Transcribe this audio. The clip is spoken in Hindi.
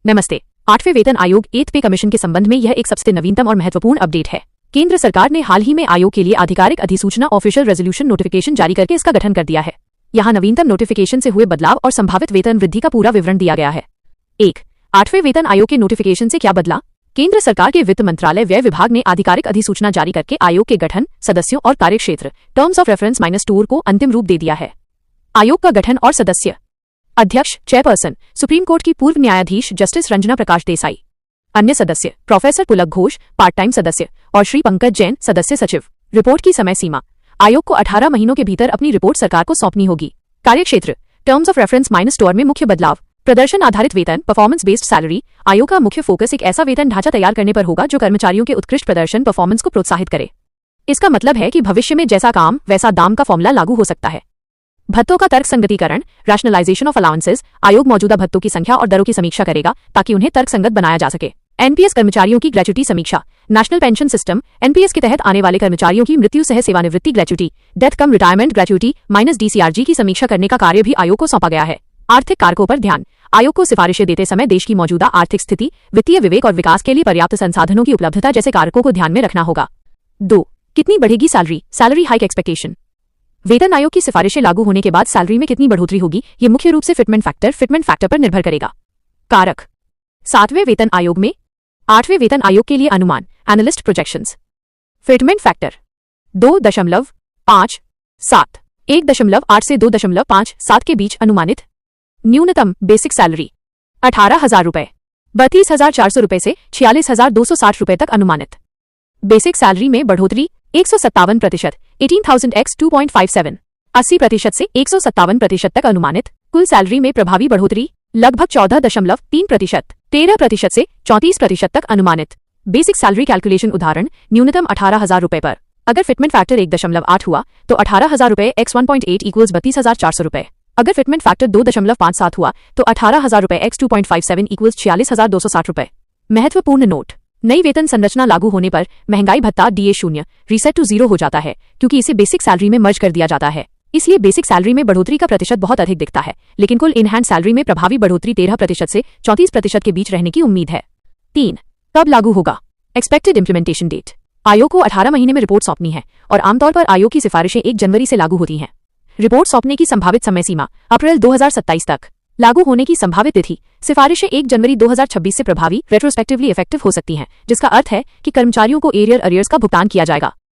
नमस्ते। 8वें वेतन आयोग 8th पे कमीशन के संबंध में यह एक सबसे नवीनतम और महत्वपूर्ण अपडेट है। केंद्र सरकार ने हाल ही में आयोग के लिए आधिकारिक अधिसूचना ऑफिशियल रेजोल्यूशन नोटिफिकेशन जारी करके इसका गठन कर दिया है। यहाँ नवीनतम नोटिफिकेशन से हुए बदलाव और संभावित वेतन वृद्धि का पूरा विवरण दिया गया है। 8वें वेतन आयोग के नोटिफिकेशन से क्या बदला? केंद्र सरकार के वित्त मंत्रालय व्यय विभाग ने आधिकारिक अधिसूचना जारी करके आयोग के गठन, सदस्यों और कार्यक्षेत्र टर्म्स ऑफ रेफरेंस -2 को अंतिम रूप दे दिया है। आयोग का गठन और सदस्य: अध्यक्ष चेयरपर्सन सुप्रीम कोर्ट की पूर्व न्यायाधीश जस्टिस रंजना प्रकाश देसाई। अन्य सदस्य प्रोफेसर पुलक घोष पार्ट टाइम सदस्य और श्री पंकज जैन सदस्य सचिव। रिपोर्ट की समय सीमा: आयोग को 18 महीनों के भीतर अपनी रिपोर्ट सरकार को सौंपनी होगी। कार्यक्षेत्र: टर्म्स ऑफ रेफरेंस -2 में मुख्य बदलाव: प्रदर्शन आधारित वेतन परफॉर्मेंस बेस्ड सैलरी। आयोग का मुख्य फोकस एक ऐसा वेतन ढांचा तैयार करने पर होगा जो कर्मचारियों के उत्कृष्ट प्रदर्शन परफॉर्मेंस को प्रोत्साहित करे। इसका मतलब है कि भविष्य में जैसा काम वैसा दाम का फॉर्मूला लागू हो सकता है। भत्तों का तर्कसंगतीकरण रैशनलाइजेशन ऑफ अलाउंसेस। आयोग मौजूदा भत्तों की संख्या और दरों की समीक्षा करेगा ताकि उन्हें तर्कसंगत बनाया जा सके। एनपीएस कर्मचारियों की ग्रेच्युटी समीक्षा। नेशनल पेंशन सिस्टम एनपीएस के तहत आने वाले कर्मचारियों की मृत्यु सह सेवानिवृत्ति ग्रेच्युटी डेथ कम रिटायरमेंट ग्रेच्युटी -DCRG की समीक्षा करने का कार्य भी आयोग को सौंपा गया है। आर्थिक कारकों पर ध्यान: आयोग को सिफारिशें देते समय देश की मौजूदा आर्थिक स्थिति, वित्तीय विवेक और विकास के लिए पर्याप्त संसाधनों की उपलब्धता जैसे कारकों को ध्यान में रखना होगा। 2. कितनी बढ़ेगी सैलरी हाइक एक्सपेक्टेशन। वेतन आयोग की सिफारिशें लागू होने के बाद सैलरी में कितनी बढ़ोतरी होगी, ये मुख्य रूप से फिटमेंट फैक्टर पर निर्भर करेगा। कारक: 7वें वेतन आयोग में 8वें वेतन आयोग के लिए अनुमान एनालिस्ट प्रोजेक्शंस। फिटमेंट फैक्टर 2.57 1.8 से 2.57 के बीच अनुमानित। न्यूनतम बेसिक सैलरी 18,000 रुपए 32,400 रुपए से 46,260 रुपए तक अनुमानित। बेसिक सैलरी में बढ़ोतरी 157% 18,000 x 2.57 80% से 157% तक अनुमानित। कुल सैलरी में प्रभावी बढ़ोतरी लगभग 14.3% 13% से 34% तक अनुमानित। बेसिक सैलरी कैलकुलेशन उदाहरण: न्यूनतम 18,000 रुपए पर अगर फिटमेंट फैक्टर 1.8 हुआ तो 18,000 रुपए x 1.8 इक्वल्स 32,400 रुपए। अगर फिटमेंट फैक्टर 2.57 हुआ तो 18,000 रुपए x 2.57 इक्वल्स 46,260 रुपए। महत्वपूर्ण नोट: नई वेतन संरचना लागू होने पर महंगाई भत्ता DA 0 रीसेट टू 0 हो जाता है क्योंकि इसे बेसिक सैलरी में मर्ज कर दिया जाता है। इसलिए बेसिक सैलरी में बढ़ोतरी का प्रतिशत बहुत अधिक दिखता है, लेकिन कुल इन हैंड सैलरी में प्रभावी बढ़ोतरी 13% से 34% के बीच रहने की उम्मीद है। 3. कब लागू होगा? एक्सपेक्टेड इम्प्लीमेंटेशन डेट: आयोग को 18 महीने में रिपोर्ट सौंपनी है और आमतौर पर आयोग की सिफारिशें 1 जनवरी से लागू होती हैं। रिपोर्ट सौंपने की संभावित समय सीमा अप्रैल 2027 तक। लागू होने की संभावित तिथि: सिफारिशें 1 जनवरी 2026 से प्रभावी रेट्रोस्पेक्टिवली इफेक्टिव हो सकती हैं, जिसका अर्थ है कि कर्मचारियों को एरियर अरियर्स का भुगतान किया जाएगा।